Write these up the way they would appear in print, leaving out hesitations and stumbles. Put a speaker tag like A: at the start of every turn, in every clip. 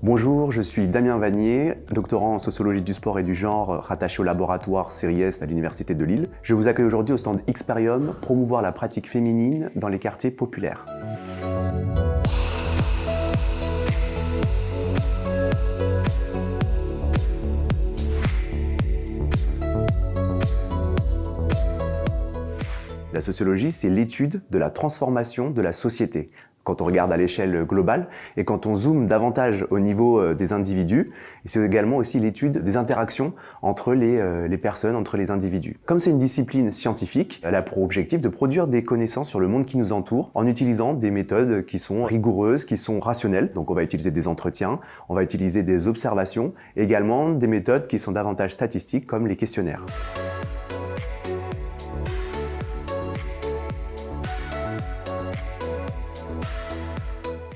A: Bonjour, je suis Damien Vanier, doctorant en sociologie du sport et du genre, rattaché au laboratoire CERIES à l'Université de Lille. Je vous accueille aujourd'hui au stand Xperium, promouvoir la pratique féminine dans les quartiers populaires. La sociologie, c'est l'étude de la transformation de la société. Quand on regarde à l'échelle globale et quand on zoome davantage au niveau des individus, c'est également aussi l'étude des interactions entre les personnes, entre les individus. Comme c'est une discipline scientifique, elle a pour objectif de produire des connaissances sur le monde qui nous entoure en utilisant des méthodes qui sont rigoureuses, qui sont rationnelles. Donc on va utiliser des entretiens, on va utiliser des observations, et également des méthodes qui sont davantage statistiques comme les questionnaires.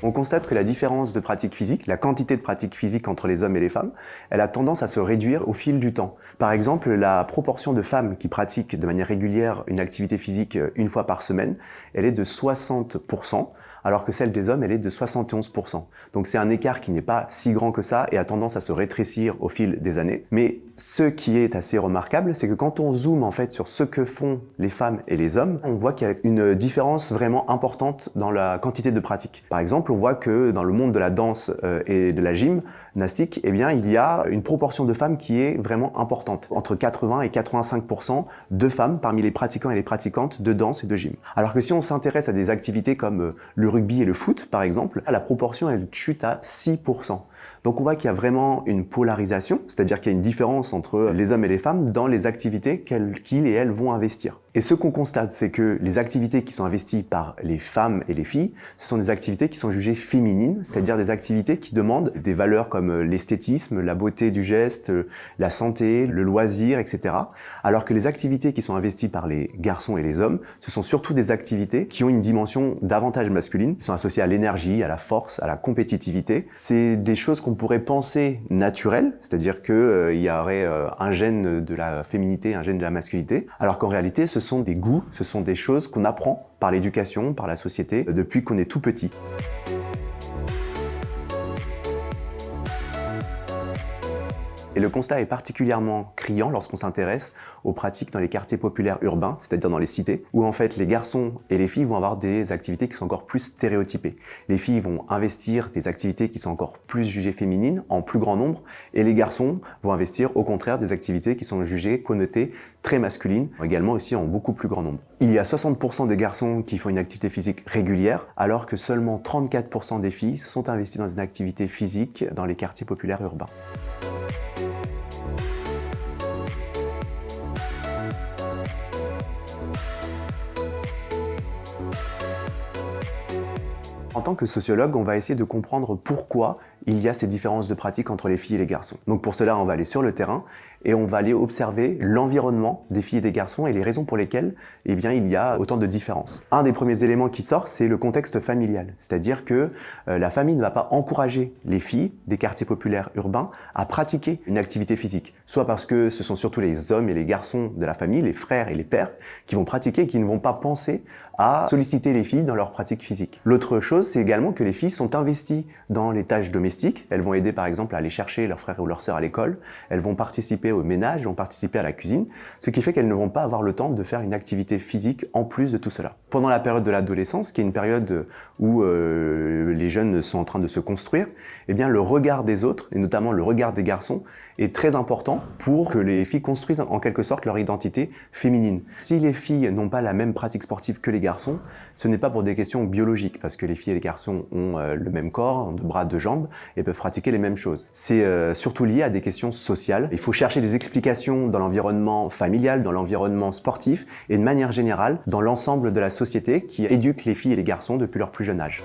A: On constate que la différence de pratique physique, la quantité de pratique physique entre les hommes et les femmes, elle a tendance à se réduire au fil du temps. Par exemple, la proportion de femmes qui pratiquent de manière régulière une activité physique une fois par semaine, elle est de 60%, alors que celle des hommes, elle est de 71%. Donc c'est un écart qui n'est pas si grand que ça et a tendance à se rétrécir au fil des années. Mais ce qui est assez remarquable, c'est que quand on zoome en fait sur ce que font les femmes et les hommes, on voit qu'il y a une différence vraiment importante dans la quantité de pratique. Par exemple, on voit que dans le monde de la danse et de la gymnastique, eh bien, il y a une proportion de femmes qui est vraiment importante. Entre 80 et 85% de femmes parmi les pratiquants et les pratiquantes de danse et de gym. Alors que si on s'intéresse à des activités comme le rugby et le foot, par exemple, la proportion, elle chute à 6%. Donc on voit qu'il y a vraiment une polarisation, c'est-à-dire qu'il y a une différence entre les hommes et les femmes dans les activités qu'ils et elles vont investir. Et ce qu'on constate, c'est que les activités qui sont investies par les femmes et les filles, ce sont des activités qui sont jugées féminines, c'est-à-dire des activités qui demandent des valeurs comme l'esthétisme, la beauté du geste, la santé, le loisir, etc. Alors que les activités qui sont investies par les garçons et les hommes, ce sont surtout des activités qui ont une dimension davantage masculine, qui sont associées à l'énergie, à la force, à la compétitivité. C'est des choses qu'on pourrait penser naturelles, c'est-à-dire qu'il y aurait un gène de la féminité, un gène de la masculinité, alors qu'en réalité, ce sont des goûts, ce sont des choses qu'on apprend par l'éducation, par la société, depuis qu'on est tout petit. Et le constat est particulièrement criant lorsqu'on s'intéresse aux pratiques dans les quartiers populaires urbains, c'est-à-dire dans les cités, où en fait les garçons et les filles vont avoir des activités qui sont encore plus stéréotypées. Les filles vont investir des activités qui sont encore plus jugées féminines, en plus grand nombre, et les garçons vont investir au contraire des activités qui sont jugées, connotées, très masculines, également aussi en beaucoup plus grand nombre. Il y a 60% des garçons qui font une activité physique régulière, alors que seulement 34% des filles sont investies dans une activité physique dans les quartiers populaires urbains. En tant que sociologue, on va essayer de comprendre pourquoi il y a ces différences de pratique entre les filles et les garçons. Donc pour cela, on va aller sur le terrain et on va aller observer l'environnement des filles et des garçons et les raisons pour lesquelles eh bien, il y a autant de différences. Un des premiers éléments qui sort, c'est le contexte familial. C'est-à-dire que la famille ne va pas encourager les filles des quartiers populaires urbains à pratiquer une activité physique. Soit parce que ce sont surtout les hommes et les garçons de la famille, les frères et les pères, qui vont pratiquer et qui ne vont pas penser à solliciter les filles dans leur pratique physique. L'autre chose, c'est également que les filles sont investies dans les tâches domestiques. Elles vont aider par exemple à aller chercher leurs frères ou leurs sœurs à l'école. Elles vont participer au ménage, elles vont participer à la cuisine, ce qui fait qu'elles ne vont pas avoir le temps de faire une activité physique en plus de tout cela. Pendant la période de l'adolescence, qui est une période où les jeunes sont en train de se construire, eh bien le regard des autres, et notamment le regard des garçons, est très important pour que les filles construisent en quelque sorte leur identité féminine. Si les filles n'ont pas la même pratique sportive que les garçons, ce n'est pas pour des questions biologiques, parce que les filles et les garçons ont le même corps, deux bras, deux jambes, et peuvent pratiquer les mêmes choses. C'est surtout lié à des questions sociales. Il faut chercher des explications dans l'environnement familial, dans l'environnement sportif, et de manière générale, dans l'ensemble de la société qui éduque les filles et les garçons depuis leur plus jeune âge.